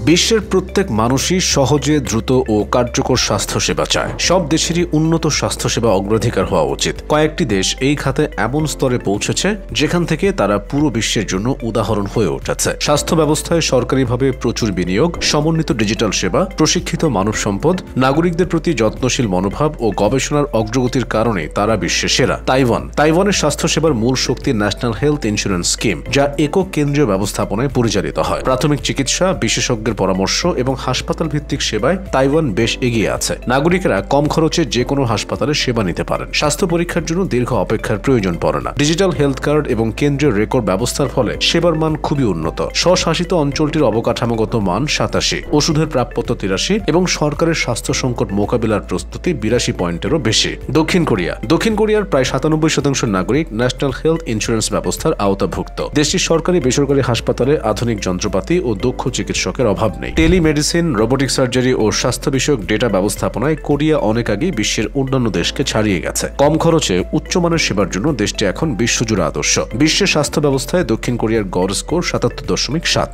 বিশ্বের প্রত্যেক মানুষই সহজে দ্রুত ও কার্যকর স্বাস্থ্যসেবা চায়। সব দেশেরই উন্নত স্বাস্থ্যসেবা অগ্রাধিকার হওয়া উচিত। কয়েকটি দেশ এই খাতে এমন স্তরে পৌঁছেছে যেখান থেকে তারা পুরো বিশ্বের জন্য উদাহরণ হয়ে উঠেছে। স্বাস্থ্য ব্যবস্থায় সরকারিভাবে প্রচুর বিনিয়োগ, সমন্বিত ডিজিটাল সেবা, প্রশিক্ষিত মানব সম্পদ, নাগরিকদের প্রতি যত্নশীল মনোভাব ও গবেষণার অগ্রগতির কারণে তারা বিশ্বে সেরা। তাইওয়ানের স্বাস্থ্যসেবার মূল শক্তি ন্যাশনাল হেলথ ইন্স্যুরেন্স স্কিম, যা একক কেন্দ্রীয় ব্যবস্থাপনায় পরিচালিত হয়। প্রাথমিক চিকিৎসা, বিশেষজ্ঞের পরামর্শ এবং হাসপাতাল ভিত্তিক সেবায় তাইওয়ান বেশ এগিয়ে আছে। নাগরিকেরা কম খরচে যে কোনো হাসপাতালে সেবা নিতে পারেন। স্বাস্থ্য পরীক্ষার জন্য দীর্ঘ অপেক্ষার প্রয়োজন পড়ে না। ডিজিটাল হেলথ কার্ড এবং কেন্দ্রীয় রেকর্ড ব্যবস্থার ফলে সেবার মান খুবই উন্নত। স্বশাসিত অঞ্চলটির অবকাঠামোগত মান 87, ওষুধের প্রাপ্যতা 83 এবং সরকারের স্বাস্থ্য সংকট মোকাবিলার প্রস্তুতি 82 পয়েন্টেরও বেশি। দক্ষিণ কোরিয়ার প্রায় 97% নাগরিক ন্যাশনাল হেলথ ইন্স্যুরেন্স ব্যবস্থার আওতাভুক্ত। দেশটির সরকারি বেসরকারি হাসপাতালে আধুনিক যন্ত্রপাতি ও দক্ষ চিকিৎসকের অভাব নেই। টেলিমেডিসিন, রোবোটিক সার্জারি ও স্বাস্থ্য বিষয়ক ডেটা ব্যবস্থাপনায় কোরিয়া অনেক আগেই বিশ্বের অন্যান্য দেশকে ছাড়িয়ে গেছে। কম খরচে উচ্চমানের সেবার জন্য দেশটি এখন বিশ্বজুড়ে আদর্শ। বিশ্বের স্বাস্থ্য ব্যবস্থায় দক্ষিণ কোরিয়ার গড় স্কোর 77.7।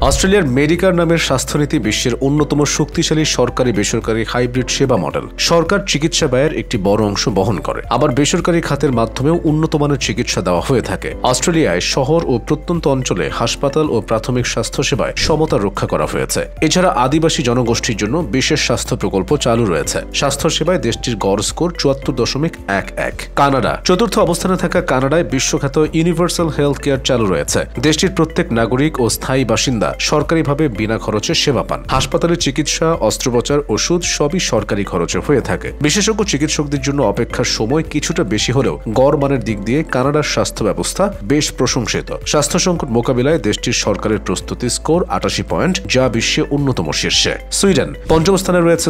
অস্ট্রেলিয়ার মেডিকার নামের স্বাস্থ্যনীতি বিশ্বের অন্যতম শক্তিশালী সরকারি বেসরকারি হাইব্রিড সেবা মডেল। সরকার চিকিৎসা ব্যয়ের একটি বড় অংশ বহন করে, আবার বেসরকারি খাতের মাধ্যমেও উন্নত মানের চিকিৎসা দেওয়া হয়ে থাকে। অস্ট্রেলিয়ায় শহর ও প্রত্যন্ত অঞ্চলে হাসপাতাল ও প্রাথমিক স্বাস্থ্য সেবায় সমতা রক্ষা করা হয়েছে। এছাড়া আদিবাসী জনগোষ্ঠীর জন্য বিশেষ স্বাস্থ্য প্রকল্প চালু রয়েছে। স্বাস্থ্য সেবায় দেশটির গড় স্কোর 74.11। কানাডা চতুর্থ অবস্থানে থাকা কানাডায় বিশ্বখ্যাত ইউনিভার্সাল হেলথ কেয়ার চালু রয়েছে। দেশটির প্রত্যেক নাগরিক ও স্থায়ী বাসিন্দা সরকারিভাবে বিনা খরচে সেবা পান। হাসপাতালে চিকিৎসা, অস্ত্রোপচার, ওষুধ সবই সরকারি খরচে হয়ে থাকে। বিশেষজ্ঞ চিকিৎসকদের জন্য অপেক্ষার সময় কিছুটা বেশি হলেও গড় মানের দিক দিয়ে কানাডার স্বাস্থ্য ব্যবস্থা বেশ প্রশংসিত। স্বাস্থ্য সংকট মোকাবিলায় দেশটির সরকারের প্রস্তুতি স্কোর 88 পয়েন্ট, যা বিশ্বে অন্যতম শীর্ষে। সুইডেন পঞ্চম স্থানে রয়েছে,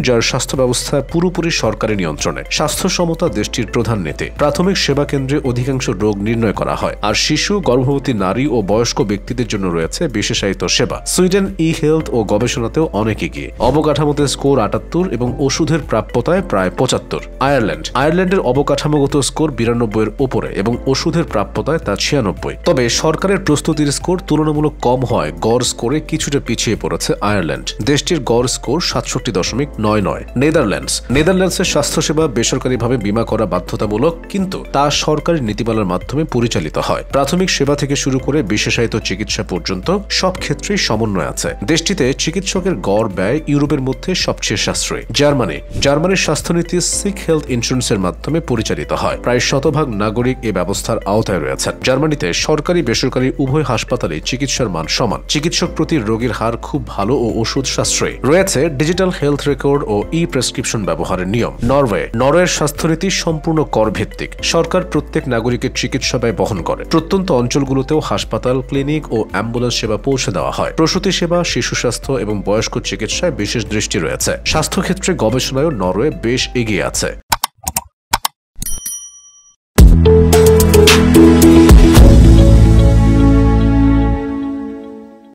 যার স্বাস্থ্য ব্যবস্থা পুরোপুরি সরকারি নিয়ন্ত্রণে। স্বাস্থ্য সমতা দেশটির প্রধান নীতি। প্রাথমিক সেবা কেন্দ্রে অধিকাংশ রোগ নির্ণয় করা হয়, আর শিশু, গর্ভবতী নারী ও বয়স্ক ব্যক্তিদের জন্য রয়েছে বিশেষায়িত সেবা। সুইডেন ই হেলথ ও গবেষণাতেও অনেক এগিয়ে। অবকাঠামোতে স্কোর 78 এবং ওষুধের প্রাপ্যতায় প্রায় 75। আয়ারল্যান্ডের অবকাঠামোগত স্কোর 92-এর উপরে এবং ওষুধের প্রাপ্যতায় তা 96। তবে সরকারের প্রস্তুতির স্কোর তুলনামূলক কম হয় গড় স্কোরে কিছুটা পিছিয়ে পড়েছে আয়ারল্যান্ড। দেশটির গড় স্কোর 67.99। নেদারল্যান্ডসের স্বাস্থ্যসেবা বেসরকারিভাবে বীমা করা বাধ্যতামূলক, কিন্তু তা সরকারি নীতিমালার মাধ্যমে পরিচালিত হয়। প্রাথমিক সেবা থেকে শুরু করে বিশেষায়িত চিকিৎসা পর্যন্ত সব ক্ষেত্রেই সমন্বয় আছে। দেশটিতে চিকিৎসকের গড় ব্যয় ইউরোপের মধ্যে সবচেয়ে সাশ্রয়ী। জার্মানির স্বাস্থ্যনীতি সিক হেলথ ইন্স্যুরেন্সের মাধ্যমে পরিচালিত হয়। প্রায় 100% নাগরিক এ ব্যবস্থার আওতায় রয়েছেন। জার্মানিতে সরকারি বেসরকারি উভয় হাসপাতালে চিকিৎসার মান সমান। চিকিৎসক প্রতি রোগীর হার খুব ভালো ও ওষুধ সাশ্রয়ী। রয়েছে ডিজিটাল হেলথ রেকর্ড ও প্রেসক্রিপশন ব্যবহারের নিয়ম। নরওয়ের স্বাস্থ্যনীতি সম্পূর্ণ কর ভিত্তিক। সরকার প্রত্যেক নাগরিকের চিকিৎসা ব্যয় বহন করে। প্রত্যন্ত অঞ্চলগুলোতেও হাসপাতাল, ক্লিনিক ও অ্যাম্বুলেন্স সেবা পৌঁছে দেওয়া হয়। প্রসূতি সেবা, শিশু স্বাস্থ্য এবং বয়স্ক চিকিৎসায় বিশেষ দৃষ্টি রয়েছে। স্বাস্থ্যক্ষেত্রে গবেষণায়ও নরওয়ে বেশ এগিয়ে আছে।